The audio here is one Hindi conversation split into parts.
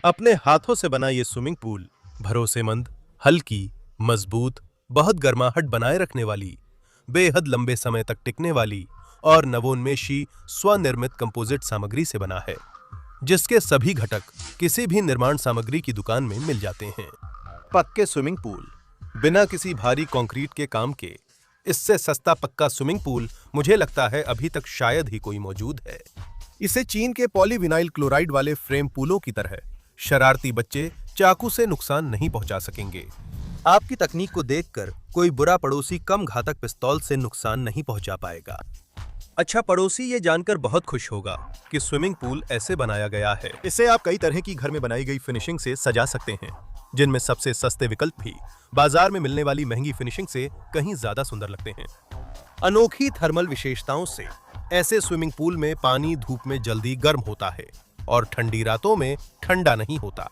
अपने हाथों से बना ये स्विमिंग पूल भरोसेमंद, हल्की, मजबूत, बहुत गर्माहट बनाए रखने वाली, बेहद लंबे समय तक टिकने वाली और नवोन्मेषी स्वनिर्मित कंपोजिट सामग्री से बना है, जिसके सभी घटक किसी भी निर्माण सामग्री की दुकान में मिल जाते हैं। पक्के स्विमिंग पूल, बिना किसी भारी कंक्रीट के काम के, इससे सस्ता पक्का स्विमिंग पूल मुझे लगता है अभी तक शायद ही कोई मौजूद है। इसे चीन के पॉलीविनाइल क्लोराइड वाले फ्रेम पूलों की तरह शरारती बच्चे चाकू से नुकसान नहीं पहुंचा सकेंगे। आपकी तकनीक को देखकर कोई बुरा पड़ोसी कम घातक पिस्तौल से नुकसान नहीं पहुंचा पाएगा। अच्छा पड़ोसी ये जानकर बहुत खुश होगा कि स्विमिंग पूल ऐसे बनाया गया है। इसे आप कई तरह की घर में बनाई गई फिनिशिंग से सजा सकते हैं, जिनमें सबसे सस्ते विकल्प भी बाजार में मिलने वाली महंगी फिनिशिंग से कहीं ज्यादा सुंदर लगते हैं। अनोखी थर्मल विशेषताओं से ऐसे स्विमिंग पूल में पानी धूप में जल्दी गर्म होता है और ठंडी रातों में ठंडा नहीं होता।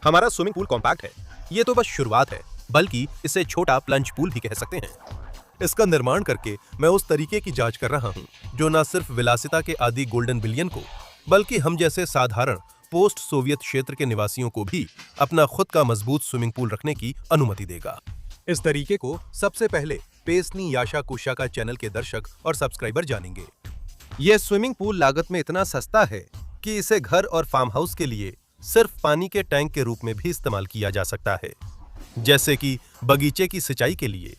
हमारा स्विमिंग पूल कॉम्पैक्ट है, ये तो बस शुरुआत है, बल्कि इसे छोटा प्लंज पूल भी कह सकते हैं। इसका निर्माण करके मैं उस तरीके की जांच कर रहा हूं जो न सिर्फ विलासिता के आदि गोल्डन बिलियन को, बल्कि हम जैसे साधारण पोस्ट सोवियत क्षेत्र के निवासियों को भी अपना खुद का मजबूत स्विमिंग पूल रखने की अनुमति देगा। इस तरीके को सबसे पहले पेसनी याशा कोशाका चैनल के दर्शक और सब्सक्राइबर जानेंगे। यह स्विमिंग पूल लागत में इतना सस्ता है कि इसे घर और फार्म हाउस के लिए सिर्फ पानी के टैंक के रूप में भी इस्तेमाल किया जा सकता है, जैसे कि बगीचे की सिंचाई के लिए,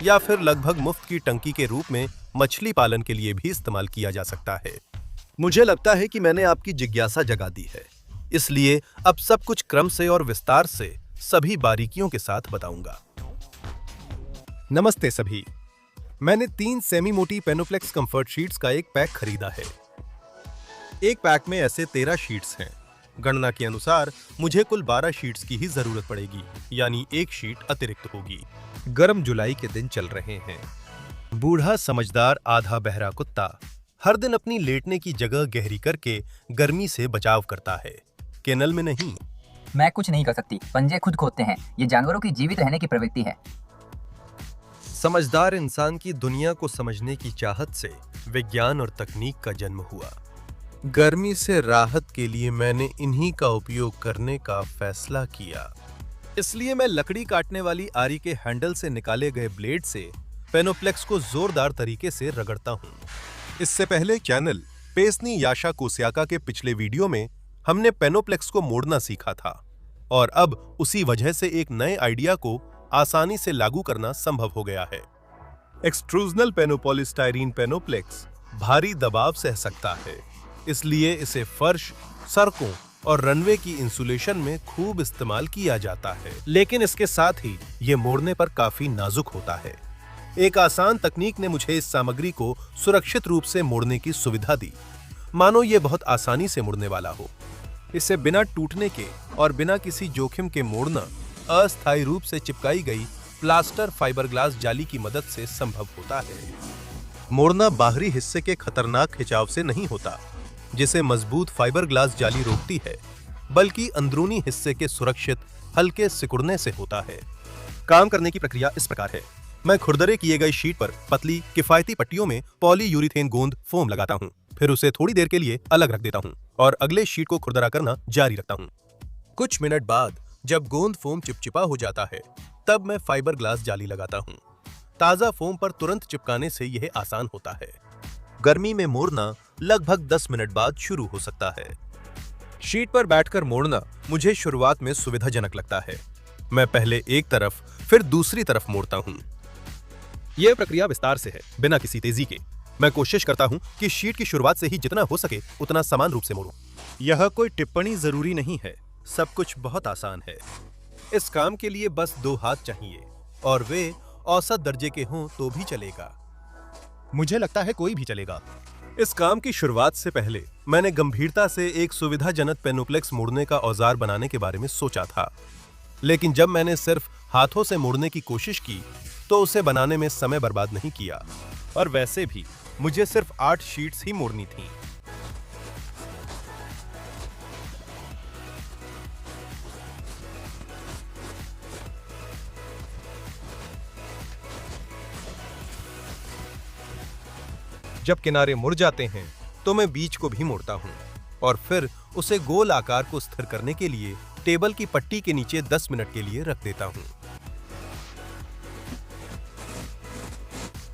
या फिर लगभग मुफ्त की टंकी के रूप में मछली पालन के लिए भी इस्तेमाल किया जा सकता है। मुझे लगता है कि मैंने आपकी जिज्ञासा जगा दी है, इसलिए अब सब कुछ क्रम से और विस्तार से सभी बारीकियों के साथ बताऊंगा। नमस्ते सभी। मैंने 3 सेमी मोटी पेनोप्लेक्स कंफर्ट शीट्स का एक पैक खरीदा है। एक पैक में ऐसे 13 शीट्स हैं। गणना के अनुसार मुझे कुल 12 शीट्स की ही जरूरत पड़ेगी, यानी एक शीट अतिरिक्त होगी। गर्म जुलाई के दिन चल रहे हैं। बूढ़ा समझदार आधा बहरा कुत्ता हर दिन अपनी लेटने की जगह गहरी करके गर्मी से बचाव करता है, केनल में नहीं। मैं कुछ नहीं कर सकती, पंजे खुद खोदते हैं। ये जानवरों की जीवित रहने की प्रवृत्ति है। समझदार इंसान की दुनिया को समझने की चाहत से विज्ञान और तकनीक का जन्म हुआ। गर्मी से राहत के लिए मैंने इन्हीं का उपयोग करने का फैसला किया। इसलिए मैं लकड़ी काटने वाली आरी के हैंडल से निकाले गए ब्लेड से पेनोप्लेक्स को जोरदार तरीके से रगड़ता हूं। इससे पहले चैनल पेसनी याशा कोस्याका के पिछले वीडियो में हमने पेनोप्लेक्स को मोड़ना सीखा था, और अब उसी वजह से एक नए आइडिया को आसानी से लागू करना संभव हो गया है। एक्सट्रूजनल पेनोपॉलीस्टाइरीन पेनोप्लेक्स भारी दबाव सह सकता है, इसलिए इसे फर्श, सड़कों और रनवे की इंसुलेशन में खूब इस्तेमाल किया जाता है। लेकिन इसके साथ ही ये मोड़ने पर काफी नाजुक होता है। एक आसान तकनीक ने मुझे इस सामग्री को सुरक्षित रूप से मोड़ने की सुविधा दी, मानो ये बहुत आसानी से मुड़ने वाला हो। इसे बिना टूटने के और बिना किसी जोखिम के मोड़ना अस्थायी रूप से चिपकाई गई प्लास्टर फाइबरग्लास जाली की मदद से संभव होता है। मोड़ना बाहरी हिस्से के खतरनाक खिंचाव से नहीं होता, जिसे मजबूत फाइबरग्लास जाली रोकती है, बल्कि अंदरूनी हिस्से के सुरक्षित हल्के सिकुड़ने से होता है। काम करने की प्रक्रिया इस प्रकार है। मैं खुरदरे किए गए शीट पर पतली किफायती पट्टियों में पॉलीयूरिथेन गोंद फोम लगाता हूं, फिर उसे थोड़ी देर के लिए अलग रख देता हूं और अगले शीट को खुरदरा करना जारी रखता हूं। कुछ मिनट बाद जब गोंद फोम चिपचिपा हो जाता है, तब मैं फाइबरग्लास जाली लगाता हूं। ताजा फोम पर तुरंत चिपकाने से यह आसान होता है। गर्मी में मोड़ना लगभग 10 मिनट बाद शुरू हो सकता है। शीट पर बैठकर मोड़ना मुझे शुरुआत में सुविधाजनक लगता है। मैं पहले एक तरफ फिर दूसरी तरफ मोड़ता हूं। यह प्रक्रिया विस्तार से है, बिना किसी तेजी के। मैं कोशिश करता हूं कि शीट की शुरुआत से ही जितना हो सके उतना समान रूप से मोड़ूं। यह कोई टिप्पणी जरूरी नहीं है, सब कुछ बहुत आसान है। इस काम के लिए बस 2 हाथ चाहिए, और वे औसत दर्जे के हों तो भी चलेगा। मुझे लगता है कोई भी चलेगा। इस काम की शुरुआत से पहले मैंने गंभीरता से एक सुविधाजनक पेनोप्लेक्स मोड़ने का औजार बनाने के बारे में सोचा था, लेकिन जब मैंने सिर्फ हाथों से मोड़ने की कोशिश की तो उसे बनाने में समय बर्बाद नहीं किया, और वैसे भी मुझे सिर्फ 8 शीट्स ही मोड़नी थीं। जब किनारे मुड़ जाते हैं तो मैं बीच को भी मोड़ता हूं और फिर उसे गोल आकार को स्थिर करने के लिए टेबल की पट्टी के नीचे 10 मिनट के लिए रख देता हूं।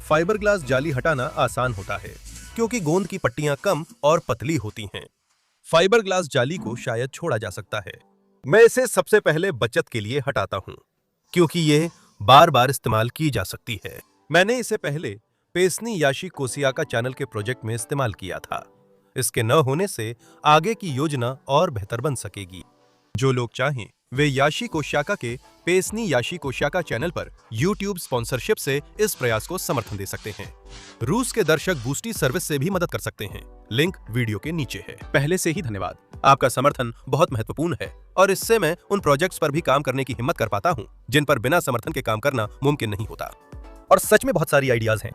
फाइबर ग्लास जाली हटाना आसान होता है क्योंकि गोंद की पट्टियां कम और पतली होती हैं। फाइबर ग्लास जाली को शायद छोड़ा जा सकता है। मैं इसे सबसे पहले बचत के लिए हटाता हूं क्योंकि ये बार बार इस्तेमाल की जा सकती है। मैंने इसे पहले पेसनी याशी कोसियाका चैनल के प्रोजेक्ट में इस्तेमाल किया था। इसके न होने से आगे की योजना और बेहतर बन सकेगी। जो लोग चाहें वे याशी कोशियाका के पेसनी याशी कोशियाका चैनल पर YouTube स्पॉन्सरशिप से इस प्रयास को समर्थन दे सकते हैं। रूस के दर्शक बूस्टी सर्विस से भी मदद कर सकते हैं। लिंक वीडियो के नीचे है। पहले से ही धन्यवाद। आपका समर्थन बहुत महत्वपूर्ण है और इससे मैं उन प्रोजेक्ट्स पर भी काम करने की हिम्मत कर पाता हूँ जिन पर बिना समर्थन के काम करना मुमकिन नहीं होता। और सच में बहुत सारी आइडियाज हैं।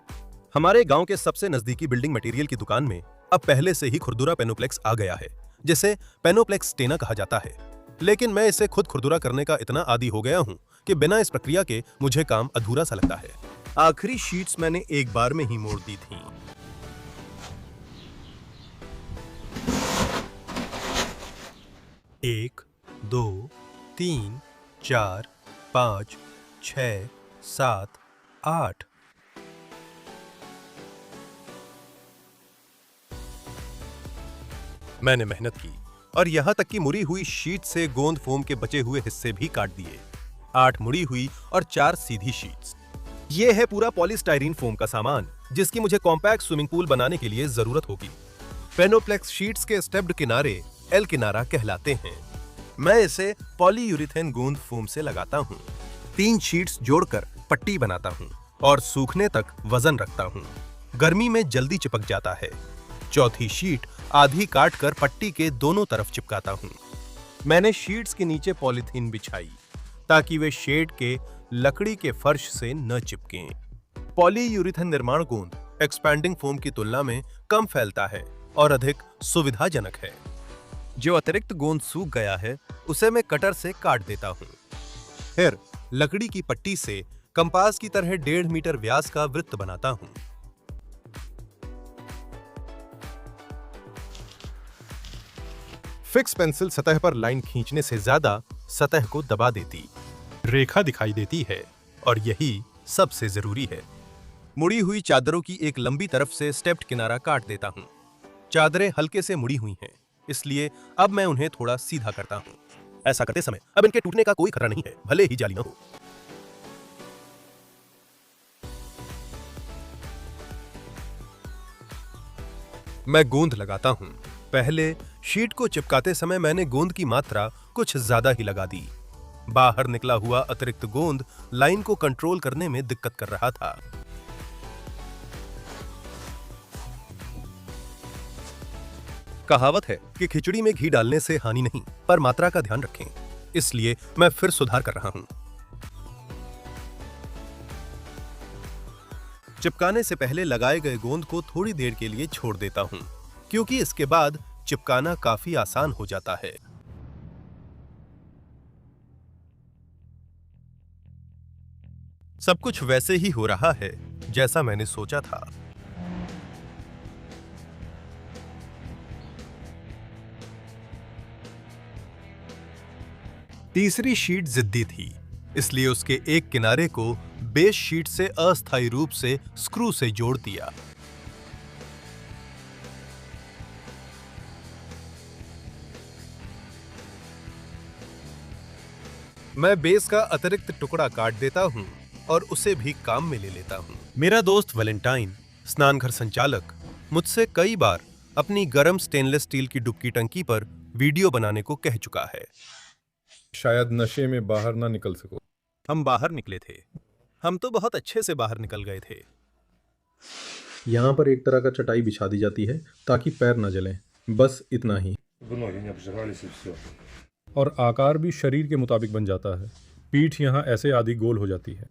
हमारे गांव के सबसे नजदीकी बिल्डिंग मटेरियल की दुकान में अब पहले से ही खुरदुरा पेनोप्लेक्स आ गया है, जिसे पेनोप्लेक्स स्टेना कहा जाता है। लेकिन मैं इसे खुद खुरदुरा करने का इतना आदी हो गया हूं कि बिना इस प्रक्रिया के मुझे काम अधूरा सा लगता है। आखिरी शीट्स मैंने एक बार में ही मोड़ दी थी। एक, 2, 3, 4, 5, 6, 7, 8। मैंने मेहनत की और यहां तक कि मुड़ी हुई शीट से गोंद फोम के बचे हुए हिस्से भी काट दिए। 8 मुड़ी हुई और 4 सीधी शीट्स। ये है पूरा पॉलीस्टाइरीन फोम का सामान जिसकी मुझे कॉम्पैक्ट स्विमिंग पूल बनाने के लिए जरूरत होगी। पेनोप्लेक्स शीट्स के स्टेप्ड किनारे एल किनारा कहलाते हैं। मैं इसे पॉलीयूरिथेन गोंद फोम से लगाता हूँ। 3 शीट्स जोड़कर पट्टी बनाता हूँ और सूखने तक वजन रखता हूँ। गर्मी में जल्दी चिपक जाता है। चौथी शीट आधी काट कर पट्टी के दोनों तरफ चिपकाता हूं। मैंने शीट्स के नीचे पॉलीथीन बिछाई ताकि वे शेड के लकड़ी के फर्श से न चिपकें। पॉलीयूरिथेन निर्माण गोंद एक्सपैंडिंग फोम की तुलना में कम फैलता है और अधिक सुविधाजनक है। जो अतिरिक्त गोंद सूख गया है उसे मैं कटर से काट देता हूं। फिर लकड़ी की पट्टी से कंपास की तरह 1.5 मीटर व्यास का वृत्त बनाता हूं। फिक्स पेंसिल सतह पर लाइन खींचने से ज्यादा सतह को दबा देती, रेखा दिखाई देती है और यही सबसे जरूरी है। मुड़ी हुई चादरों की एक लंबी तरफ से स्टेप्ड किनारा काट देता हूं। चादरें हल्के से मुड़ी हुई हैं, इसलिए अब मैं उन्हें थोड़ा सीधा करता हूं। ऐसा करते समय अब इनके टूटने का कोई खतरा नहीं है, भले ही जाली न हो। मैं गोंद लगाता हूं। पहले शीट को चिपकाते समय मैंने गोंद की मात्रा कुछ ज्यादा ही लगा दी। बाहर निकला हुआ अतिरिक्त गोंद लाइन को कंट्रोल करने में दिक्कत कर रहा था। कहावत है कि खिचड़ी में घी डालने से हानि नहीं, पर मात्रा का ध्यान रखें। इसलिए मैं फिर सुधार कर रहा हूं। चिपकाने से पहले लगाए गए गोंद को थोड़ी देर के लिए छोड़ देता हूं, क्योंकि इसके बाद चिपकाना काफी आसान हो जाता है। सब कुछ वैसे ही हो रहा है जैसा मैंने सोचा था। तीसरी शीट जिद्दी थी, इसलिए उसके एक किनारे को बेस शीट से अस्थायी रूप से स्क्रू से जोड़ दिया। मैं बेस का अतिरिक्त टुकड़ा काट देता हूं और उसे भी काम में ले लेता हूं। मेरा दोस्त वैलेंटाइन, स्नानघर संचालक, मुझसे कई बार अपनी गर्म स्टेनलेस स्टील की डुबकी टंकी पर वीडियो बनाने को कह चुका है। शायद नशे में बाहर ना निकल सको। हम बाहर निकले थे। हम तो बहुत अच्छे से बाहर निकल गए थे। यहाँ पर एक तरह का चटाई बिछा दी जाती है ताकि पैर न जलें, बस इतना ही। और आकार भी शरीर के मुताबिक बन जाता है। पीठ यहाँ ऐसे आधी गोल हो जाती है।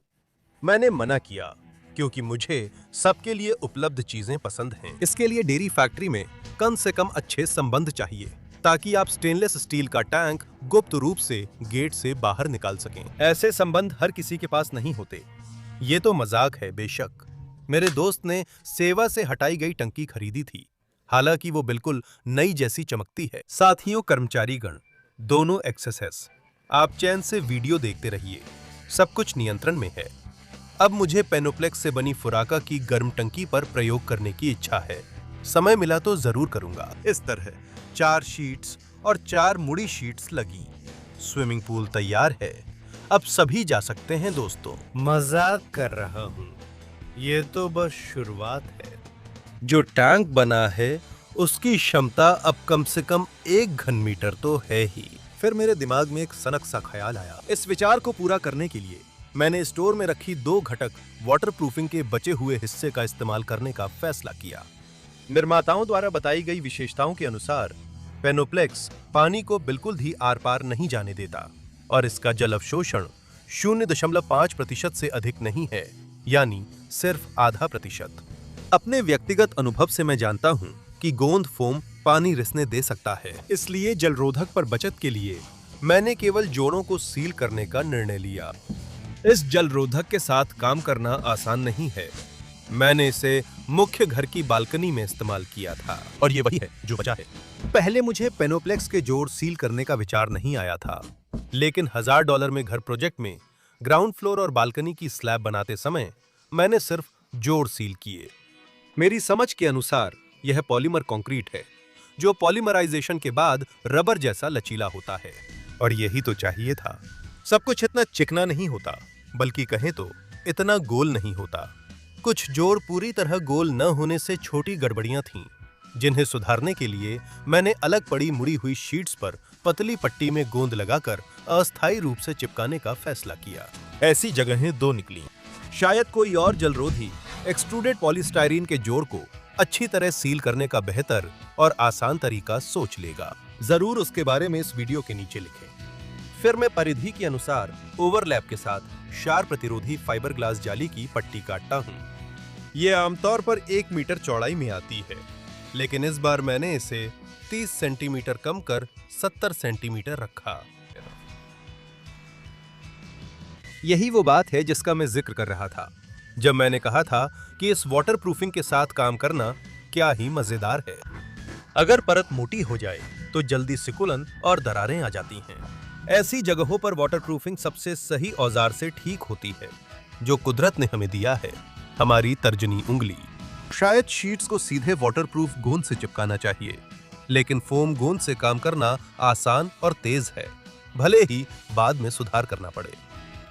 मैंने मना किया क्योंकि मुझे सबके लिए उपलब्ध चीजें पसंद हैं। इसके लिए डेयरी फैक्ट्री में कम से कम अच्छे संबंध चाहिए ताकि आप स्टेनलेस स्टील का टैंक गुप्त रूप से गेट से बाहर निकाल सकें। ऐसे संबंध हर किसी के पास नहीं होते। ये तो मजाक है बेशक। मेरे दोस्त ने सेवा से हटाई गई टंकी खरीदी थी। हालांकि वो बिल्कुल नई जैसी चमकती है। साथियों, कर्मचारीगण, दोनों एक्सेस, आप चैन से वीडियो देखते रहिए, सब कुछ नियंत्रण में है। अब मुझे पेनोप्लेक्स से बनी फुराका की गर्म टंकी पर प्रयोग करने की इच्छा है। समय मिला तो जरूर करूंगा। इस तरह 4 शीट्स और 4 मुड़ी शीट्स लगी। स्विमिंग पूल तैयार है। अब सभी जा सकते हैं दोस्तों। मजाक कर रहा हूँ, ये तो बस शुरुआत है। जो टैंक बना है उसकी क्षमता अब कम से कम 1 घन मीटर तो है ही। फिर मेरे दिमाग में एक सनक सा ख्याल आया। इस विचार को पूरा करने के लिए मैंने स्टोर में रखी 2 घटक वाटरप्रूफिंग के बचे हुए हिस्से का इस्तेमाल करने का फैसला किया। निर्माताओं द्वारा बताई गई विशेषताओं के अनुसार पेनोप्लेक्स पानी को बिल्कुल भी आर पार नहीं जाने देता और इसका जल अवशोषण 0.5% से अधिक नहीं है, यानी सिर्फ आधा प्रतिशत। अपने व्यक्तिगत अनुभव से मैं जानता हूं कि गोंद फोम पानी रिसने दे सकता है, इसलिए जलरोधक पर बचत के लिए मैंने केवल जोड़ों को सील करने का निर्णय लिया। इस जलरोधक के साथ काम करना आसान नहीं है। मैंने इसे मुख्य घर की बालकनी में इस्तेमाल किया था और ये वही है जो बचा है। पहले मुझे पेनोप्लेक्स के जोड़ सील करने का विचार नहीं आया था, लेकिन $1000 में घर प्रोजेक्ट में ग्राउंड फ्लोर और बालकनी की स्लैब बनाते समय मैंने सिर्फ जोड़ सील किए। मेरी समझ के अनुसार यह पॉलीमर कंक्रीट है, जो पॉलीमराइजेशन के बाद रबर जैसा लचीला होता है, और यही तो चाहिए था। सब कुछ इतना चिकना नहीं होता, बल्कि कहें तो इतना गोल नहीं होता। कुछ जोड़ पूरी तरह गोल न होने से छोटी गड़बड़ियां थीं, जिन्हें सुधारने के लिए मैंने अलग पड़ी मुड़ी हुई शीट्स पर पतली पट्टी में गोंद लगाकर अस्थायी रूप से चिपकाने का फैसला किया। ऐसी जगहें 2 निकली। शायद कोई और जलरोधी एक्सट्रूडेड पॉलीस्टाइरीन के जोड़ को अच्छी तरह सील करने का बेहतर और आसान तरीका सोच लेगा। जरूर उसके बारे में इस वीडियो के नीचे लिखें। फिर मैं परिधि के अनुसार ओवरलैप के साथ क्षार प्रतिरोधी फाइबर ग्लास जाली की पट्टी काटता हूँ। ये आमतौर पर 1 मीटर चौड़ाई में आती है, लेकिन इस बार मैंने इसे 30 सेंटीमीटर कम कर 70 सेंटीमीटर रखा। यही वो बात है जिसका मैं जिक्र कर रहा था जब मैंने कहा था कि इस वाटरप्रूफिंग के साथ काम करना क्या ही मजेदार है। अगर परत मोटी हो जाए तो जल्दी सिकुड़न और दरारें आ जाती हैं। ऐसी जगहों पर वाटरप्रूफिंग सबसे सही औजार से ठीक होती है, जो कुदरत ने हमें दिया है, हमारी तर्जनी उंगली। शायद शीट्स को सीधे वाटरप्रूफ गोंद से चिपकाना चाहिए, लेकिन फोम गोंद से काम करना आसान और तेज है, भले ही बाद में सुधार करना पड़े।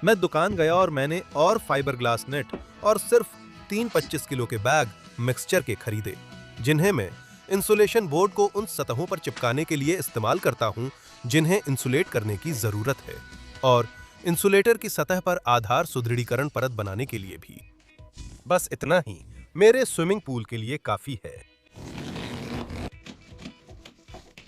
मैं दुकान गया और मैंने और फाइबर ग्लास नेट और सिर्फ 3 25 किलो के बैग मिक्सचर के खरीदे, जिन्हें मैं इंसुलेशन बोर्ड को उन सतहों पर चिपकाने के लिए इस्तेमाल करता हूं जिन्हें इंसुलेट करने की जरूरत है, और इंसुलेटर की सतह पर आधार सुदृढ़ीकरण परत बनाने के लिए भी। बस इतना ही मेरे स्विमिंग पूल के लिए काफी है।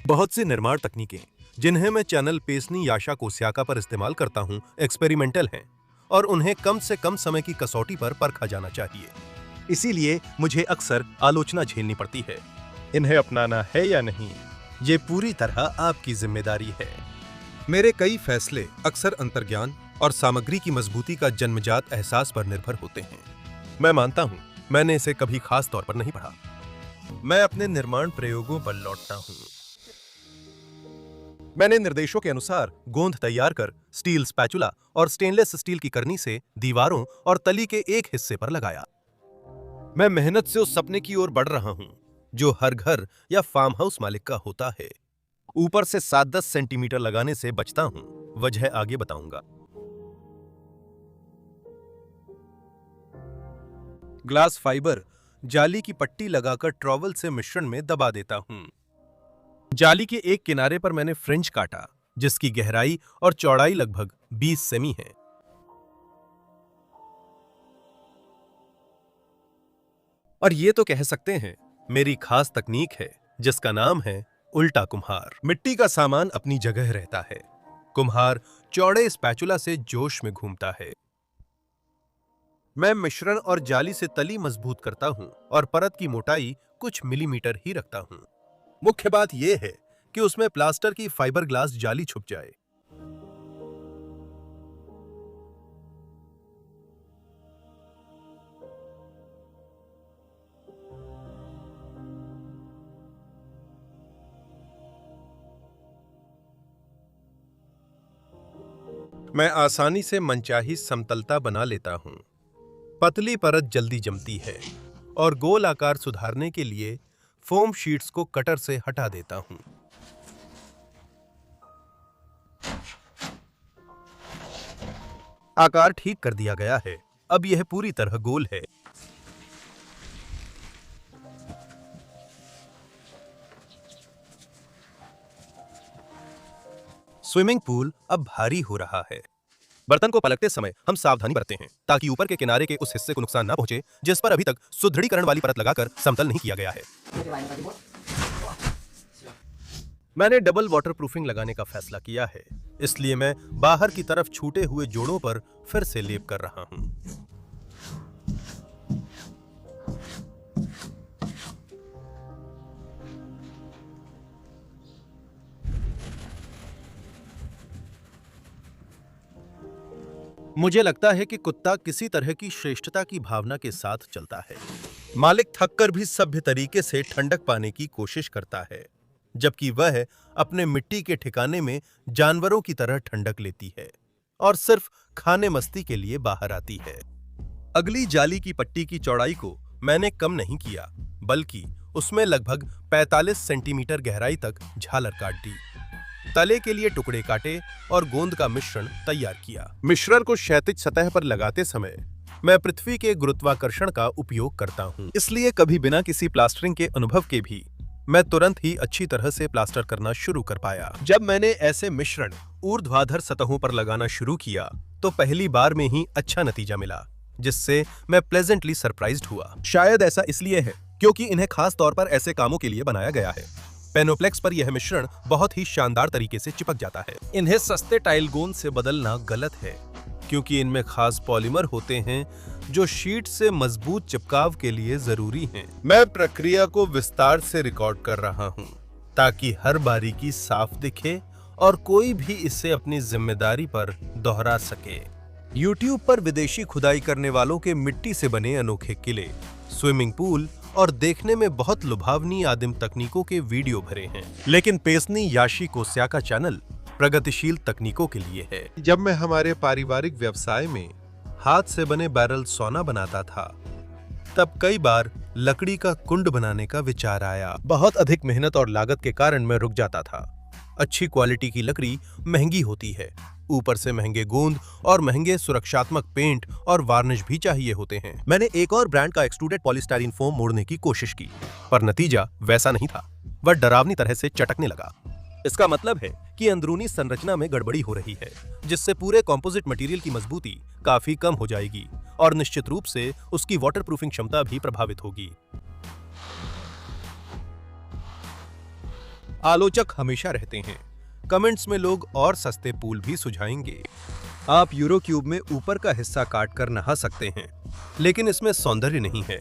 बहुत सी निर्माण तकनीकें जिन्हें मैं चैनल पेसनी याशा कोस्याका पर इस्तेमाल करता हूं, एक्सपेरिमेंटल हैं और उन्हें कम से कम समय की कसौटी पर परखा जाना चाहिए। इसीलिए मुझे अक्सर आलोचना झेलनी पड़ती है। इन्हें अपनाना है या नहीं, ये पूरी तरह आपकी जिम्मेदारी है। मेरे कई फैसले अक्सर अंतर्ज्ञान और सामग्री की मजबूती का जन्मजात एहसास पर निर्भर होते हैं। मैं मानता हूं मैंने इसे कभी खास तौर पर नहीं पढ़ा। मैं अपने निर्माण प्रयोगों पर लौटता हूं। मैंने निर्देशों के अनुसार गोंद तैयार कर स्टील स्पैचुला और स्टेनलेस स्टील की करनी से दीवारों और तली के एक हिस्से पर लगाया। मैं मेहनत से उस सपने की ओर बढ़ रहा हूं जो हर घर या फार्म हाउस मालिक का होता है। ऊपर से 7-10 सेंटीमीटर लगाने से बचता हूं, वजह आगे बताऊंगा। ग्लास फाइबर जाली की पट्टी लगाकर ट्रॉवल से मिश्रण में दबा देता हूं। जाली के एक किनारे पर मैंने फ्रिंज काटा, जिसकी गहराई और चौड़ाई लगभग 20 सेमी है। और ये तो कह सकते हैं मेरी खास तकनीक है, जिसका नाम है उल्टा कुम्हार। मिट्टी का सामान अपनी जगह रहता है, कुम्हार चौड़े स्पैचुला से जोश में घूमता है। मैं मिश्रण और जाली से तली मजबूत करता हूं और परत की मोटाई कुछ मिलीमीटर ही रखता हूं। मुख्य बात यह है कि उसमें प्लास्टर की फाइबर ग्लास जाली छुप जाए। मैं आसानी से मनचाही समतलता बना लेता हूं। पतली परत जल्दी जमती है और गोल आकार सुधारने के लिए फोम शीट्स को कटर से हटा देता हूं। आकार ठीक कर दिया गया है। अब यह पूरी तरह गोल है। स्विमिंग पूल अब भारी हो रहा है। बर्तन को पलटते समय हम सावधानी बरतते हैं ताकि ऊपर के किनारे के उस हिस्से को नुकसान ना पहुंचे जिस पर अभी तक सुदृढ़ीकरण वाली परत लगाकर समतल नहीं किया गया है। मैंने डबल वाटरप्रूफिंग लगाने का फैसला किया है, इसलिए मैं बाहर की तरफ छूटे हुए जोड़ों पर फिर से लेप कर रहा हूं। मुझे लगता है कि कुत्ता किसी तरह की श्रेष्ठता की भावना के साथ चलता है। मालिक थककर भी सभ्य तरीके से ठंडक पाने की कोशिश करता है, जबकि वह अपने मिट्टी के ठिकाने में जानवरों की तरह ठंडक लेती है और सिर्फ खाने मस्ती के लिए बाहर आती है। अगली जाली की पट्टी की चौड़ाई को मैंने कम नहीं किया, बल्कि उसमें लगभग 45 सेंटीमीटर गहराई तक झालर काट दी। तले के लिए टुकड़े काटे और गोंद का मिश्रण तैयार किया। मिश्रण को क्षैतिज सतह पर लगाते समय मैं पृथ्वी के गुरुत्वाकर्षण का उपयोग करता हूँ, इसलिए कभी बिना किसी प्लास्टरिंग के अनुभव के भी मैं तुरंत ही अच्छी तरह से प्लास्टर करना शुरू कर पाया। जब मैंने ऐसे मिश्रण ऊर्ध्वाधर सतहों पर लगाना शुरू किया तो पहली बार में ही अच्छा नतीजा मिला, जिससे मैं प्लेजेंटली सरप्राइज्ड हुआ। शायद ऐसा इसलिए है क्योंकि इन्हें खास तौर पर ऐसे कामों के लिए बनाया गया है। पेनोप्लेक्स पर यह मिश्रण बहुत ही शानदार तरीके से चिपक जाता है। इन्हें सस्ते टाइल गोंद से बदलना गलत है, क्योंकि इनमें खास पॉलीमर होते हैं जो शीट से मजबूत चिपकाव के लिए जरूरी हैं। मैं प्रक्रिया को विस्तार से रिकॉर्ड कर रहा हूं ताकि हर बारीकी साफ दिखे और कोई भी इसे अपनी जिम्मेदारी पर दोहरा सके। YouTube पर विदेशी खुदाई करने वालों के मिट्टी से बने अनोखे किले, स्विमिंग पूल और देखने में बहुत लुभावनी आदिम तकनीकों के वीडियो भरे हैं, लेकिन पेसनी याशी कोस्या का चैनल प्रगतिशील तकनीकों के लिए है। जब मैं हमारे पारिवारिक व्यवसाय में हाथ से बने बैरल सोना बनाता था, तब कई बार लकड़ी का कुंड बनाने का विचार आया। बहुत अधिक मेहनत और लागत के कारण मैं रुक जाता था। अच्छी क्वालिटी की लकड़ी महंगी होती है, ऊपर से महंगे गोंद और महंगे सुरक्षात्मक पेंट और वार्निश भी चाहिए होते हैं। मैंने एक और ब्रांड का एक्सट्रूडेड पॉलीस्टाइरीन फोम मोड़ने की कोशिश की, पर नतीजा वैसा नहीं था। वह डरावनी तरह से चटकने लगा। इसका मतलब है कि अंदरूनी संरचना में गड़बड़ी हो रही है, जिससे पूरे कंपोजिट मटेरियल की मजबूती काफी कम हो जाएगी और निश्चित रूप से उसकी वाटरप्रूफिंग क्षमता भी प्रभावित होगी। आलोचक हमेशा रहते हैं। कमेंट्स में लोग और सस्ते पूल भी सुझाएंगे। आप यूरो क्यूब में ऊपर का हिस्सा काट कर नहा सकते हैं, लेकिन इसमें सौंदर्य नहीं है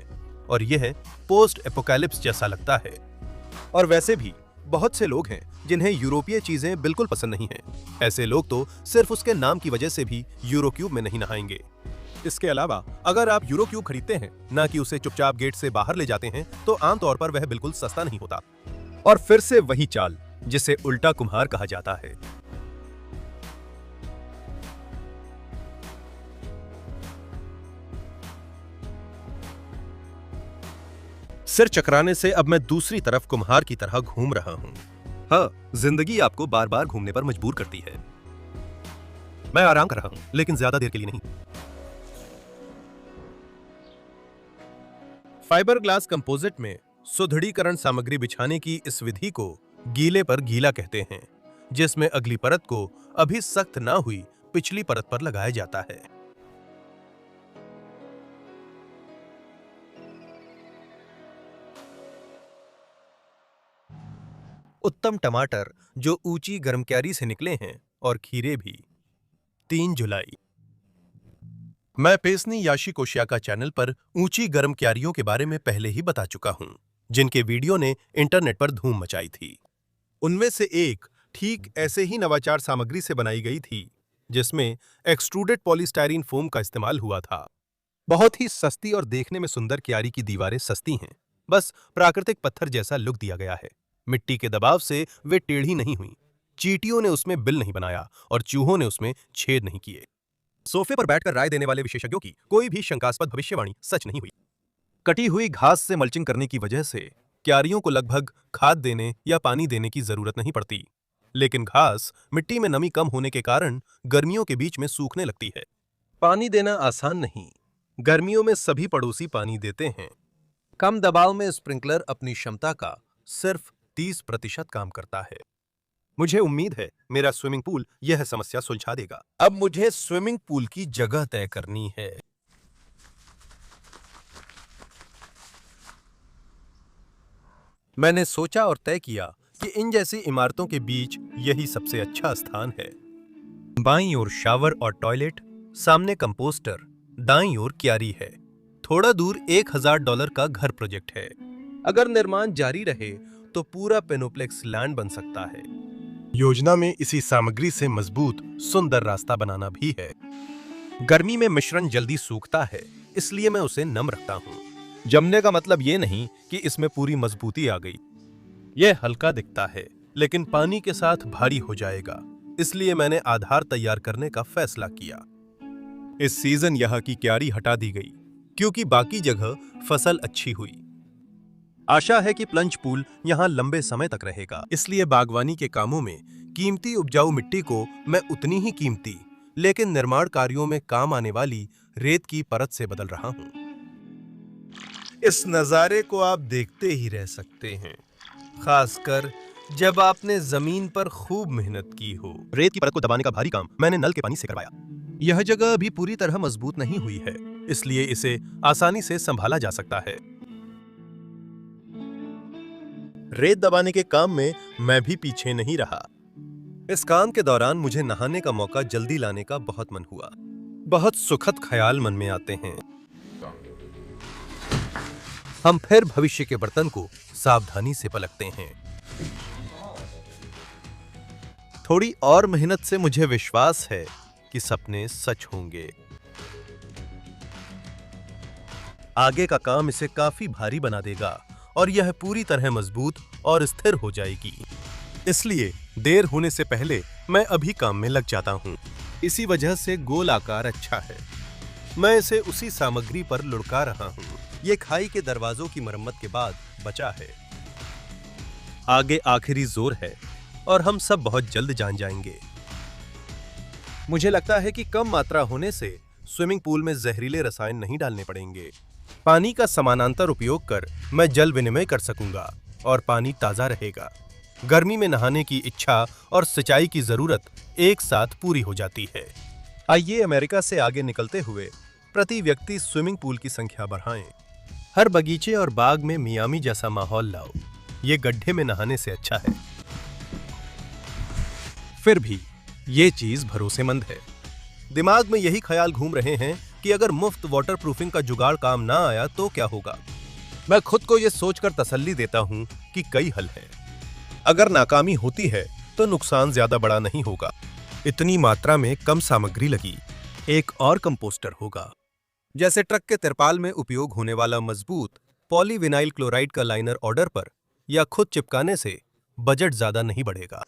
और यह पोस्ट एपोकैलिप्स जैसा लगता है। और वैसे भी बहुत से लोग हैं जिन्हें यूरोपीय चीजें बिल्कुल पसंद नहीं हैं। ऐसे लोग तो सिर्फ उसके नाम की वजह से भी यूरो क्यूब में नहीं नहाएंगे। इसके अलावा अगर आप यूरो क्यूब खरीदते हैं, ना कि उसे चुपचाप गेट से बाहर ले जाते हैं, तो आमतौर पर वह बिल्कुल सस्ता नहीं होता। और फिर से वही चाल जिसे उल्टा कुम्हार कहा जाता है। सिर चकराने से अब मैं दूसरी तरफ कुम्हार की तरह घूम रहा हूं। हाँ, जिंदगी आपको बार बार घूमने पर मजबूर करती है। मैं आराम कर रहा हूं, लेकिन ज्यादा देर के लिए नहीं। फाइबर ग्लास कंपोजिट में सुदृढ़ीकरण सामग्री बिछाने की इस विधि को गीले पर गीला कहते हैं, जिसमें अगली परत को अभी सख्त ना हुई पिछली परत पर लगाया जाता है। उत्तम टमाटर जो ऊंची गर्म क्यारी से निकले हैं और खीरे भी। 3 जुलाई। मैं पेसनी याशी कोशियाका चैनल पर ऊंची गर्म क्यारियों के बारे में पहले ही बता चुका हूं, जिनके वीडियो ने इंटरनेट पर धूम मचाई थी। उनमें से एक ठीक ऐसे ही नवाचार सामग्री से बनाई गई थी, जिसमें एक्सट्रूडेड पॉलीस्टाइरीन फोम का इस्तेमाल हुआ था। बहुत ही सस्ती और देखने में सुंदर क्यारी की दीवारें सस्ती हैं, बस प्राकृतिक पत्थर जैसा लुक दिया गया है। मिट्टी के दबाव से वे टेढ़ी नहीं हुई। चींटियों ने उसमें बिल नहीं बनाया और चूहों ने उसमें छेद नहीं किए। सोफे पर बैठकर राय देने वाले विशेषज्ञों की कोई भी शंकास्पद भविष्यवाणी सच नहीं हुई। कटी हुई घास से मल्चिंग करने की वजह से क्यारियों को लगभग खाद देने या पानी देने की जरूरत नहीं पड़ती, लेकिन घास मिट्टी में नमी कम होने के कारण गर्मियों के बीच में सूखने लगती है। पानी देना आसान नहीं। गर्मियों में सभी पड़ोसी पानी देते हैं। कम दबाव में स्प्रिंकलर अपनी क्षमता का सिर्फ 30% काम करता है। मुझे उम्मीद है मेरा स्विमिंग पूल यह समस्या सुलझा देगा। अब मुझे स्विमिंग पूल की जगह तय करनी है। मैंने सोचा और तय किया कि इन जैसी इमारतों के बीच यही सबसे अच्छा स्थान है। बाईं ओर शावर और टॉयलेट, सामने कंपोस्टर, दाईं ओर क्यारी है। थोड़ा दूर $1000 का घर प्रोजेक्ट है। अगर निर्माण जारी रहे तो पूरा पेनोप्लेक्स लैंड बन सकता है। योजना में इसी सामग्री से मजबूत सुंदर रास्ता बनाना भी है। गर्मी में मिश्रण जल्दी सूखता है, इसलिए मैं उसे नम रखता हूँ। जमने का मतलब ये नहीं कि इसमें पूरी मजबूती आ गई। यह हल्का दिखता है, लेकिन पानी के साथ भारी हो जाएगा, इसलिए मैंने आधार तैयार करने का फैसला किया। इस सीजन यहाँ की क्यारी हटा दी गई, क्योंकि बाकी जगह फसल अच्छी हुई। आशा है कि प्लंज पूल यहाँ लंबे समय तक रहेगा, इसलिए बागवानी के कामों में कीमती उपजाऊ मिट्टी को मैं उतनी ही कीमती लेकिन निर्माण कार्यों में काम आने वाली रेत की परत से बदल रहा हूँ। इस नजारे को आप देखते ही रह सकते हैं, खासकर जब आपने जमीन पर खूब मेहनत की हो। रेत की परत को दबाने का भारी काम मैंने नल के पानी से करवाया। यह जगह अभी पूरी तरह मजबूत नहीं हुई है, इसलिए इसे आसानी से संभाला जा सकता है। रेत दबाने के काम में मैं भी पीछे नहीं रहा। इस काम के दौरान मुझे नहाने का मौका जल्दी लाने का बहुत मन हुआ। बहुत सुखद ख्याल मन में आते हैं। हम फिर भविष्य के बर्तन को सावधानी से पलटते हैं। थोड़ी और मेहनत से मुझे विश्वास है कि सपने सच होंगे। आगे का काम इसे काफी भारी बना देगा और यह पूरी तरह मजबूत और स्थिर हो जाएगी। इसलिए देर होने से पहले मैं अभी काम में लग जाता हूँ। इसी वजह से गोल आकार अच्छा है। मैं इसे उसी सामग्री पर लुढ़का रहा हूँ। ये खाई के दरवाजों की मरम्मत के बाद बचा है। आगे आखिरी जोर है और हम सब बहुत जल्द जान जाएंगे। मुझे लगता है कि कम मात्रा होने से स्विमिंग पूल में जहरीले रसायन नहीं डालने पड़ेंगे। पानी का समानांतर उपयोग कर मैं जल विनिमय कर सकूंगा और पानी ताजा रहेगा। गर्मी में नहाने की इच्छा और सिंचाई की जरूरत एक साथ पूरी हो जाती है। आइए अमेरिका से आगे निकलते हुए प्रति व्यक्ति स्विमिंग पूल की संख्या बढ़ाएं। हर बगीचे और बाग में मियामी जैसा माहौल लाओ। ये गड्ढे में नहाने से अच्छा है। फिर भी ये चीज भरोसेमंद है। दिमाग में यही ख्याल घूम रहे हैं कि अगर मुफ्त वाटरप्रूफिंग का जुगाड़ काम ना आया तो क्या होगा। मैं खुद को यह सोचकर तसल्ली देता हूं कि कई हल हैं। अगर नाकामी होती है तो नुकसान ज्यादा बड़ा नहीं होगा। इतनी मात्रा में कम सामग्री लगी। एक और कंपोस्टर होगा, जैसे ट्रक के तिरपाल में उपयोग होने वाला मजबूत पॉलीविनाइल क्लोराइड का लाइनर ऑर्डर पर या खुद चिपकाने से बजट ज्यादा नहीं बढ़ेगा।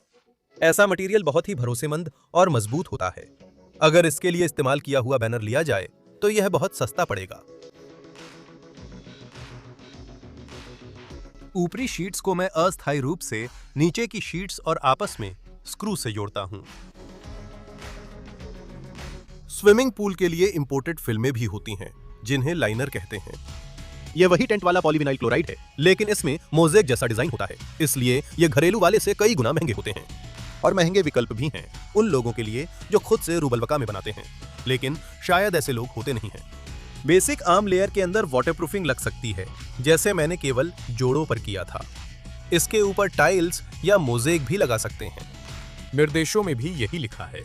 ऐसा मटेरियल बहुत ही भरोसेमंद और मजबूत होता है। अगर इसके लिए इस्तेमाल किया हुआ बैनर लिया जाए तो यह बहुत सस्ता पड़ेगा। ऊपरी शीट्स को मैं अस्थायी रूप से नीचे की शीट्स और आपस में स्क्रू से जोड़ता हूं। स्विमिंग पूल के लिए इंपोर्टेड फिल्में भी होती हैं, जिन्हें लाइनर कहते हैं। यह वही टेंट वाला पॉलीविनाइल क्लोराइड है, लेकिन इसमें मोज़ेक जैसा डिजाइन होता है, इसलिए यह घरेलू वाले से कई गुना महंगे होते हैं। और महंगे विकल्प भी हैं उन लोगों के लिए जो खुद से रूबलबका में बनाते हैं, लेकिन शायद ऐसे लोग होते नहीं हैं। बेसिक आर्म लेयर के अंदर वाटरप्रूफिंग लग सकती है, जैसे मैंने केवल जोड़ों पर किया था। इसके ऊपर टाइल्स या मोज़ेक भी लगा सकते हैं। निर्देशों में भी यही लिखा है।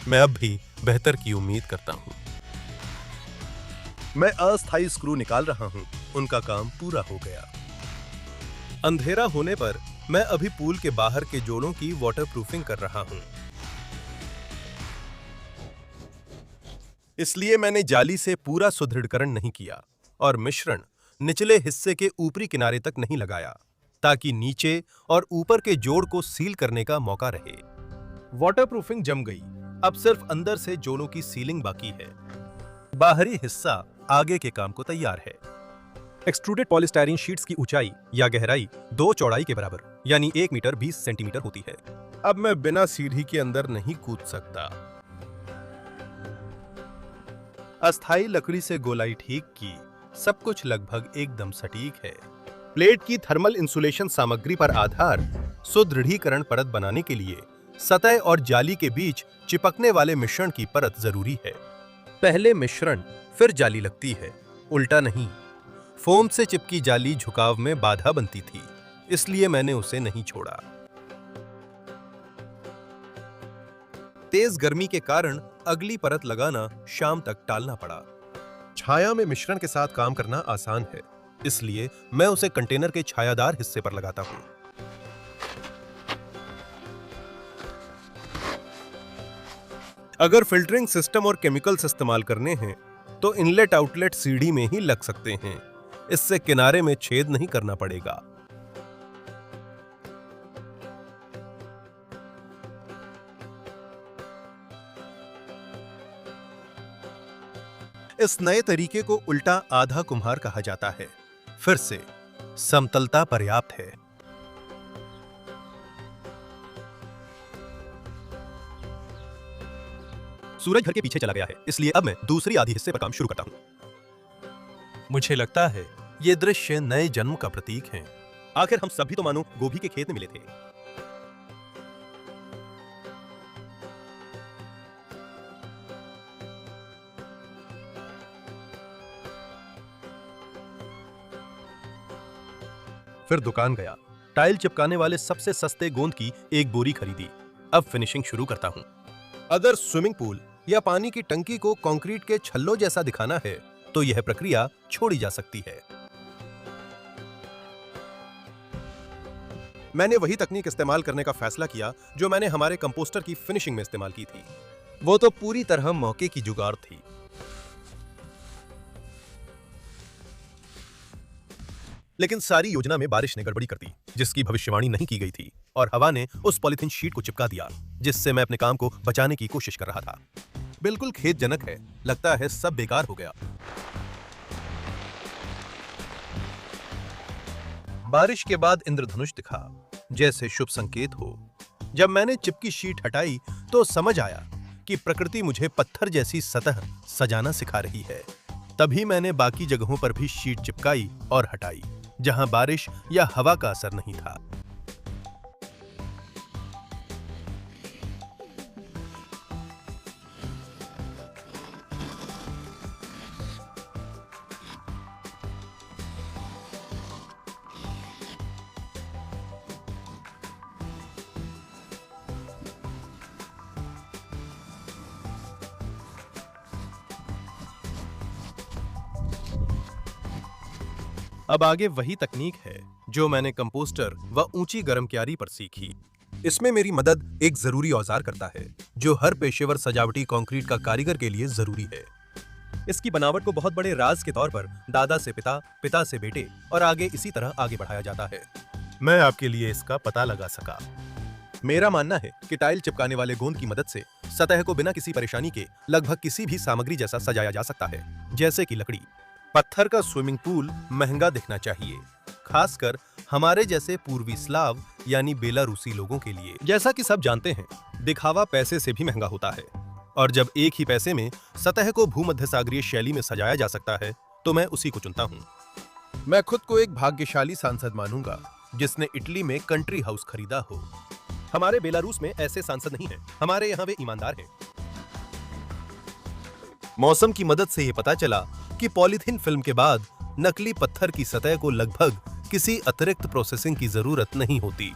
मैं अब भी बेहतर की उम्मीद करता हूं। मैं अस्थायी स्क्रू निकाल रहा हूं। उनका काम पूरा हो गया। अंधेरा होने पर मैं अभी पूल के बाहर के जोड़ों की वाटरप्रूफिंग कर रहा हूं। इसलिए मैंने जाली से पूरा सुदृढ़ीकरण नहीं किया और मिश्रण निचले हिस्से के ऊपरी किनारे तक नहीं लगाया, ताकि नीचे और ऊपर के जोड़ को सील करने का मौका रहे। वाटरप्रूफिंग जम गई। अब सिर्फ अंदर से जोड़ों की सीलिंग बाकी है। बाहरी हिस्सा आगे के काम को तैयार है। एक्सट्रूडेड पॉलीस्टायरीन शीट्स की ऊंचाई या गहराई 2 चौड़ाई के बराबर यानी 1 मीटर 20 सेंटीमीटर होती है। अब मैं बिना सीढ़ी के अंदर नहीं कूद सकता। अस्थायी लकड़ी से गोलाई ठीक की, सब कुछ लगभग एकदम सटीक है। प्लेट की थर्मल इंसुलेशन सामग्री पर आधार सुदृढ़ीकरण परत बनाने के लिए सतह और जाली के बीच चिपकने वाले मिश्रण की परत जरूरी है। पहले मिश्रण फिर जाली लगती है, उल्टा नहीं। फोम से चिपकी जाली झुकाव में बाधा बनती थी, इसलिए मैंने उसे नहीं छोड़ा। तेज गर्मी के कारण अगली परत लगाना शाम तक टालना पड़ा। छाया में मिश्रण के साथ काम करना आसान है, इसलिए मैं उसे कंटेनर के छायादार हिस्से पर लगाता हूं। अगर फिल्टरिंग सिस्टम और केमिकल्स इस्तेमाल करने हैं तो इनलेट आउटलेट सीढ़ी में ही लग सकते हैं। इससे किनारे में छेद नहीं करना पड़ेगा। इस नए तरीके को उल्टा आधा कुम्हार कहा जाता है। फिर से समतलता पर्याप्त है। सूरज घर के पीछे चला गया है, इसलिए अब मैं दूसरी आधी हिस्से पर काम शुरू करता हूं। मुझे लगता है ये दृश्य नए जन्म का प्रतीक है। आखिर हम सभी तो मानो गोभी के खेत में मिले थे। फिर दुकान गया, टाइल चिपकाने वाले सबसे सस्ते गोंद की एक बोरी खरीदी। अब फिनिशिंग शुरू करता हूं। अगर स्विमिंग पूल या पानी की टंकी को कंक्रीट के छल्लों जैसा दिखाना है तो यह प्रक्रिया छोड़ी जा सकती है। मैंने वही तकनीक इस्तेमाल करने का फैसला किया जो मैंने हमारे कंपोस्टर की फिनिशिंग में इस्तेमाल की थी। वो तो पूरी तरह मौके की जुगाड़ थी। लेकिन सारी योजना में बारिश ने गड़बड़ी कर दी, जिसकी भविष्यवाणी नहीं की गई थी, और हवा ने उस पॉलिथीन शीट को चिपका दिया जिससे मैं अपने काम को बचाने की कोशिश कर रहा था। बिल्कुल खेदजनक है, लगता है सब बेकार हो गया। बारिश के बाद इंद्रधनुष दिखा, जैसे शुभ संकेत हो। जब मैंने चिपकी शीट हटाई तो समझ आया कि प्रकृति मुझे पत्थर जैसी सतह सजाना सिखा रही है। तभी मैंने बाकी जगहों पर भी शीट चिपकाई और हटाई जहां बारिश या हवा का असर नहीं था। अब आगे वही तकनीक है जो मैंने कंपोस्टर व ऊंची गर्म क्यारी पर सीखी। इसमें मेरी मदद एक जरूरी औजार करता है जो हर पेशेवर सजावटी कंक्रीट का कारीगर के लिए जरूरी है। इसकी बनावट को बहुत बड़े राज के तौर पर दादा से पिता, पिता से बेटे और आगे इसी तरह आगे बढ़ाया जाता है। मैं आपके लिए इसका पता लगा सका। मेरा मानना है कि टाइल चिपकाने वाले गोंद की मदद से सतह को बिना किसी परेशानी के लगभग किसी भी सामग्री जैसा सजाया जा सकता है, जैसे कि लकड़ी। पत्थर का स्विमिंग पूल महंगा दिखना चाहिए, खासकर हमारे जैसे पूर्वी स्लाव यानी बेलारूसी लोगों के लिए। जैसा कि सब जानते हैं, दिखावा पैसे से भी महंगा होता है, और जब एक ही पैसे में सतह को भूमध्यसागरीय शैली में सजाया जा सकता है तो मैं उसी को चुनता हूँ। मैं खुद को एक भाग्यशाली सांसद मानूंगा जिसने इटली में कंट्री हाउस खरीदा हो। हमारे बेलारूस में ऐसे सांसद नहीं हैं, हमारे यहाँ वे ईमानदार हैं। मौसम की मदद से यह पता चला कि पॉलीथीन फिल्म के बाद नकली पत्थर की सतह को लगभग किसी अतिरिक्त प्रोसेसिंग की जरूरत नहीं होती।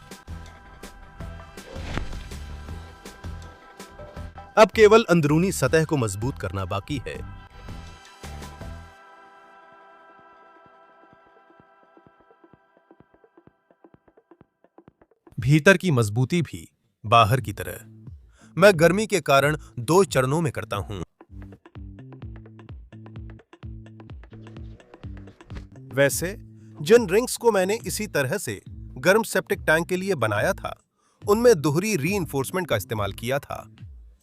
अब केवल अंदरूनी सतह को मजबूत करना बाकी है। भीतर की मजबूती भी बाहर की तरह। मैं गर्मी के कारण 2 चरणों में करता हूं। वैसे जिन रिंग्स को मैंने इसी तरह से गर्म सेप्टिक टैंक के लिए बनाया था, उनमें दोहरी रीइंफोर्समेंट का इस्तेमाल किया था,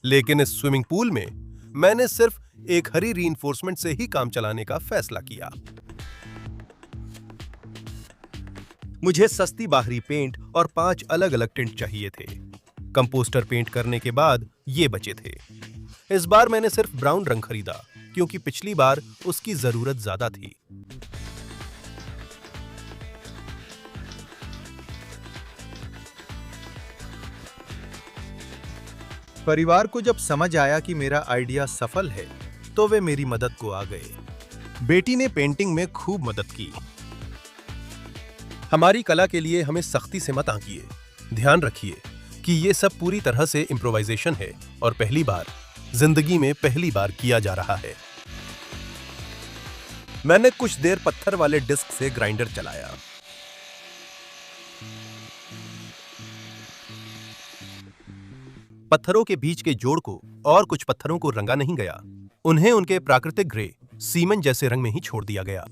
लेकिन इस स्विमिंग पूल में मैंने सिर्फ एक हरी रीइंफोर्समेंट से ही काम चलाने का फैसला किया। मुझे सस्ती बाहरी पेंट और 5 अलग-अलग टिंट चाहिए थे। कंपोस्टर पेंट करने के बाद ये बचे थे। इस बार मैंने सिर्फ ब्राउन रंग खरीदा क्योंकि पिछली बार उसकी जरूरत ज्यादा थी। परिवार को जब समझ आया कि मेरा आइडिया सफल है, तो वे मेरी मदद को आ गए। बेटी ने पेंटिंग में खूब मदद की। हमारी कला के लिए हमें सख्ती से मत आंकिए। ध्यान रखिए कि ये सब पूरी तरह से इम्प्रोवाइजेशन है और जिंदगी में पहली बार किया जा रहा है। मैंने कुछ देर पत्थर वाले डिस्क से ग्राइंडर चलाया। पत्थरों के बीच के जोड़ को और कुछ पत्थरों को रंगा नहीं गया। उन्हें उनके प्राकृतिक ग्रे सीमेंट जैसे रंग में ही छोड़ दिया गया।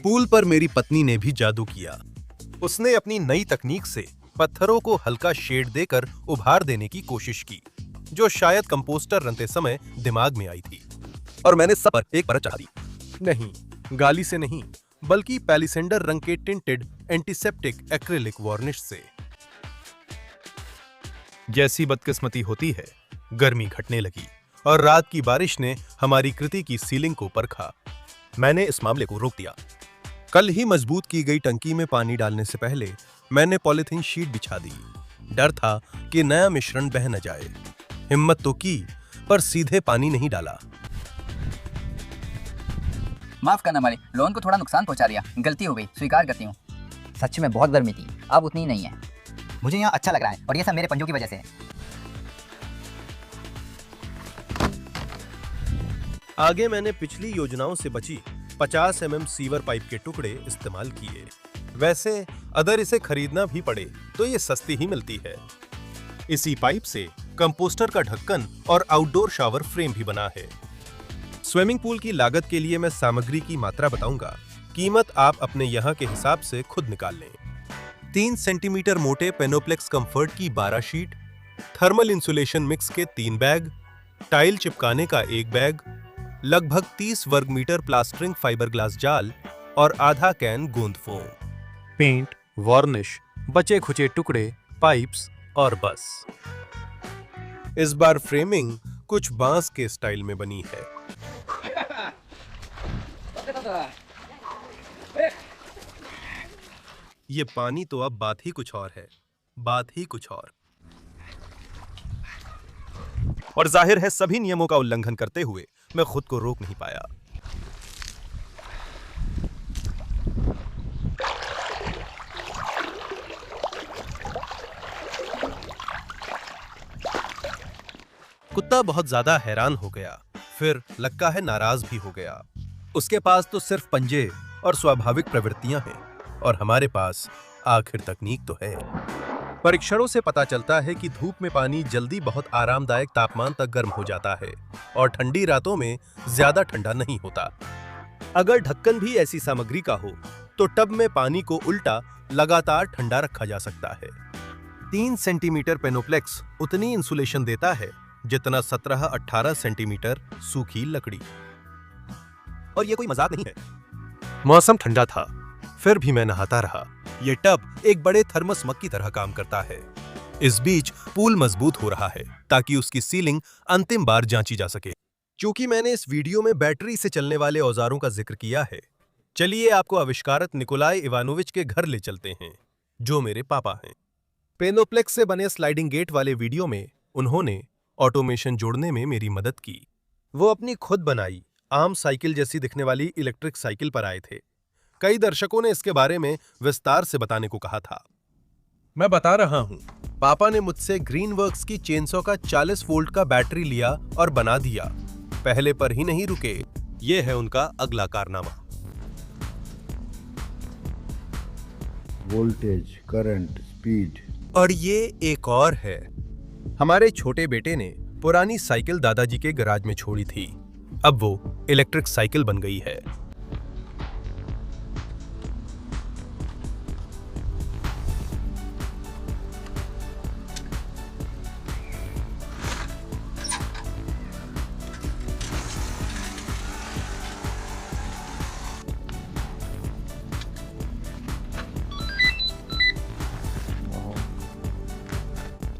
पूल पर मेरी पत्नी ने भी जादू किया। उसने अपनी नई तकनीक से पत्थरों को हल्का शेड देकर उभार देने की कोशिश की, जो शायद कंपोस्टर रनते समय दिमाग में आई थी। और मैंने सब पर एक परत चढ़ा दी। नहीं, गाली से नहीं, बल्कि पैलिसेंडर रंग के टिंटेड एंटीसेप्टिक एक्रिलिक वार्निश से। जैसी बदकिस्मती होती है, गर्मी घटने लगी और रात की बारिश ने हमारी कृति की सीलिंग को परखा। मैंने इस मामले को रोक दिया। कल ही मजबूत की गई टंकी में पानी डालने से पहले मैंने पॉलिथीन शीट बिछा दी। डर था कि नया मिश्रण बह न जाए। हिम्मत तो की, पर सीधे पानी नहीं डाला। माफ करना मालिक, लोन को थोड़ा नुकसान पहुंचा दिया। गलती हो गई, स्वीकार करती हूँ। सच में बहुत गर्मी थी, अब उतनी नहीं है। मुझे यहाँ अच्छा लग रहा है और ये सब मेरे पंजों की वजह से है। आगे मैंने पिछली योजनाओं से बची 50 mm सीवर पाइप के टुकड़े इस्तेमाल किए। वैसे अगर इसे खरीदना भी पड़े तो ये सस्ती ही मिलती है। इसी पाइप से कंपोस्टर का ढक्कन और आउटडोर शावर फ्रेम भी बना है। स्विमिंग पूल की लागत के लिए मैं सामग्री की मात्रा बताऊंगा। कीमत आप अपने यहाँ के हिसाब से खुद निकाल लें। 3 सेंटीमीटर मोटे पेनोप्लेक्स कंफर्ट की 12 शीट, थर्मल इंसुलेशन मिक्स के 3 बैग, टाइल चिपकाने का 1 बैग, लगभग 30 वर्ग मीटर प्लास्टरिंग फाइबर ग्लास जाल और आधा कैन गोंद फोम, पेंट, वार्निश, बचे खुचे टुकड़े, पाइप्स और बस। इस बार फ्रेमिंग कुछ बांस के स्टाइल में बनी है। ये पानी तो अब बात ही कुछ और है, बात ही कुछ और जाहिर है सभी नियमों का उल्लंघन करते हुए मैं खुद को रोक नहीं पाया। कुत्ता बहुत ज्यादा हैरान हो गया, फिर लगता है नाराज भी हो गया। उसके पास तो सिर्फ पंजे और स्वाभाविक प्रवृत्तियां हैं और हमारे पास आखिर तकनीक तो है। परीक्षणों से पता चलता है कि धूप में पानी जल्दी बहुत आरामदायक तापमान तक गर्म हो जाता है और ठंडी रातों में ज्यादा ठंडा नहीं होता। अगर ढक्कन भी ऐसी सामग्री का हो तो टब में पानी को उल्टा लगातार ठंडा रखा जा सकता है। 3 सेंटीमीटर पेनोप्लेक्स उतनी इंसुलेशन देता है जितना 17-18 सेंटीमीटर सूखी लकड़ी। और ये कोई मजाक नहीं है। मौसम ठंडा था, फिर भी मैं नहाता रहा। ये टब एक बड़े थर्मस मग की तरह काम करता है। इस बीच पूल मजबूत हो रहा है ताकि उसकी सीलिंग अंतिम बार जांची जा सके। क्योंकि मैंने इस वीडियो में बैटरी से चलने वाले औजारों का जिक्र किया है, चलिए आपको आविष्कारक निकोलाई इवानोविच के घर ले चलते हैं, जो मेरे पापा हैं। पेनोप्लेक्स से बने स्लाइडिंग गेट वाले वीडियो में उन्होंने ऑटोमेशन जोड़ने में मेरी मदद की। वो अपनी खुद बनाई आम साइकिल जैसी दिखने वाली इलेक्ट्रिक साइकिल पर आए थे। कई दर्शकों ने इसके बारे में विस्तार से बताने को कहा था। मैं बता रहा हूं, पापा ने मुझसे ग्रीनवर्क्स की चेनसॉ का 40 वोल्ट का बैटरी लिया और बना दिया। पहले पर ही नहीं रुके, ये है उनका अगला कारनामा। Voltage, current, speed. और ये एक और है। हमारे छोटे बेटे ने पुरानी साइकिल दादाजी के गैराज में छोड़ी थी। अब वो इलेक्ट्रिक साइकिल बन गई है।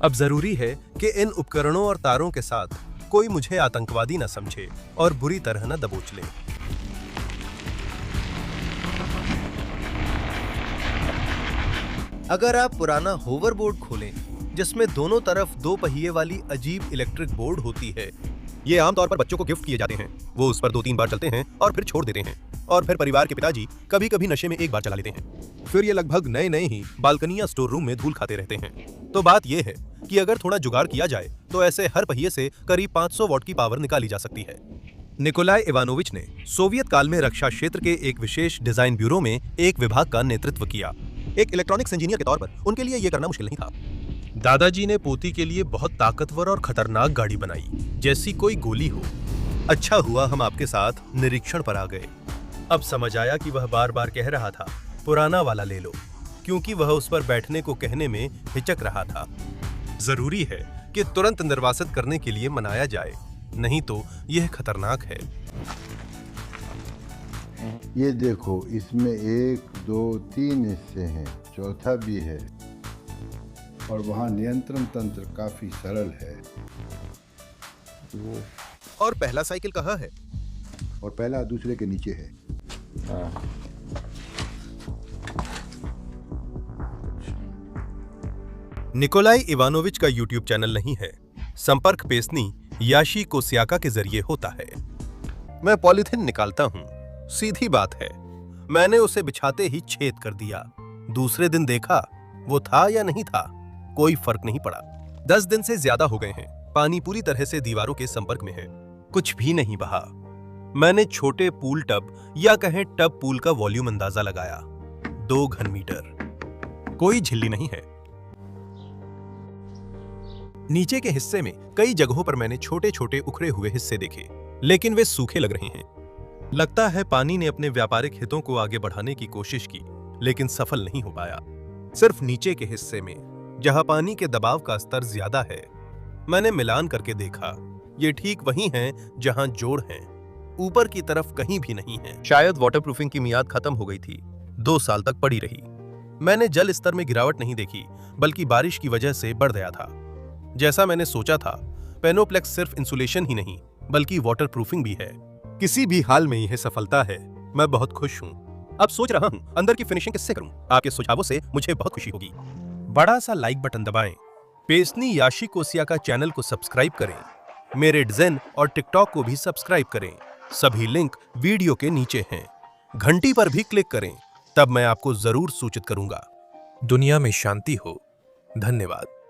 अब जरूरी है कि इन उपकरणों और तारों के साथ कोई मुझे आतंकवादी न समझे और बुरी तरह न दबोच ले। अगर आप पुराना होवरबोर्ड खोलें, जिसमें दोनों तरफ 2 पहिए वाली अजीब इलेक्ट्रिक बोर्ड होती है, ये आमतौर पर बच्चों को गिफ्ट किए जाते हैं। वो उस पर 2-3 बार चलते हैं और फिर छोड़ देते हैं, और फिर परिवार के पिताजी कभी-कभी नशे में 1 बार चला लेते हैं। फिर ये लगभग नए ही बालकनी या स्टोर रूम में धूल खाते रहते हैं। तो बात यह है कि अगर थोड़ा जुगाड़ किया जाए तो ऐसे हर पहिए से करीब 500 वॉट की पावर निकाली जा सकती है। निकोलाई इवानोविच ने सोवियत काल में रक्षा क्षेत्र के एक विशेष डिजाइन ब्यूरो में एक विभाग का नेतृत्व किया। एक इलेक्ट्रॉनिक्स इंजीनियर के तौर पर उनके लिए यह करना मुश्किल नहीं था। दादाजी ने पोती के लिए बहुत ताकतवर और खतरनाक गाड़ी बनाई, जैसी कोई गोली हो। अच्छा हुआ हम आपके साथ निरीक्षण पर आ गए। अब समझ आया कि वह बार-बार कह रहा था, पुराना वाला ले लो, क्योंकि वह उस पर बैठने को कहने में हिचक रहा था। जरूरी है कि तुरंत निर्वासित करने के लिए मनाया जाए, नहीं तो यह खतरनाक है। ये देखो, इसमें 1, 2, 3 हिस्से हैं, चौथा भी है। और वहाँ नियंत्रण तंत्र काफी सरल है। और पहला साइकिल कहाँ है? और पहला दूसरे के नीचे है। निकोलाई इवानोविच का यूट्यूब चैनल नहीं है। संपर्क पेस्नी याशी कोसियाका के जरिए होता है। मैं पॉलीथिन निकालता हूं, सीधी बात है। मैंने उसे बिछाते ही छेद कर दिया। दूसरे दिन देखा, वो था या नहीं था, कोई फर्क नहीं पड़ा। 10 दिन से ज्यादा हो गए हैं। पानी पूरी तरह से दीवारों के संपर्क में है, कुछ भी नहीं बहा। मैंने छोटे पूल टब या कहें टब पूल का वॉल्यूम अंदाजा लगाया, 2 घन मीटर। कोई झिल्ली नहीं है। नीचे के हिस्से में कई जगहों पर मैंने छोटे छोटे उखड़े हुए हिस्से देखे, लेकिन वे सूखे लग रहे हैं। लगता है पानी ने अपने व्यापारिक हितों को आगे बढ़ाने की कोशिश की, लेकिन सफल नहीं हो पाया। सिर्फ नीचे के हिस्से में, जहां पानी के दबाव का स्तर ज्यादा है, मैंने मिलान करके देखा, ये ठीक वही हैं जहां जोड़ हैं। ऊपर की तरफ कहीं भी नहीं है। शायद वाटरप्रूफिंग की मियाद खत्म हो गई थी, 2 साल तक पड़ी रही। मैंने जल स्तर में गिरावट नहीं देखी, बल्कि बारिश की वजह से बढ़ गया था। जैसा मैंने सोचा था, पेनोप्लेक्स सिर्फ इंसुलेशन ही नहीं, बल्कि वाटरप्रूफिंग भी है। किसी भी हाल में यह सफलता है। मैं बहुत खुश हूं। अब सोच रहा हूं अंदर की फिनिशिंग किससे करूं। आपके सुझावों से मुझे बहुत खुशी होगी। बड़ा सा लाइक बटन दबाएं। पेस्नी याशी कोसियाका चैनल को सब्सक्राइब करें। मेरे डिज़ाइन और टिकटॉक को भी सब्सक्राइब करें। सभी लिंक वीडियो के नीचे हैं। घंटी पर भी क्लिक करें, तब मैं आपको जरूर सूचित करूंगा। दुनिया में शांति हो। धन्यवाद।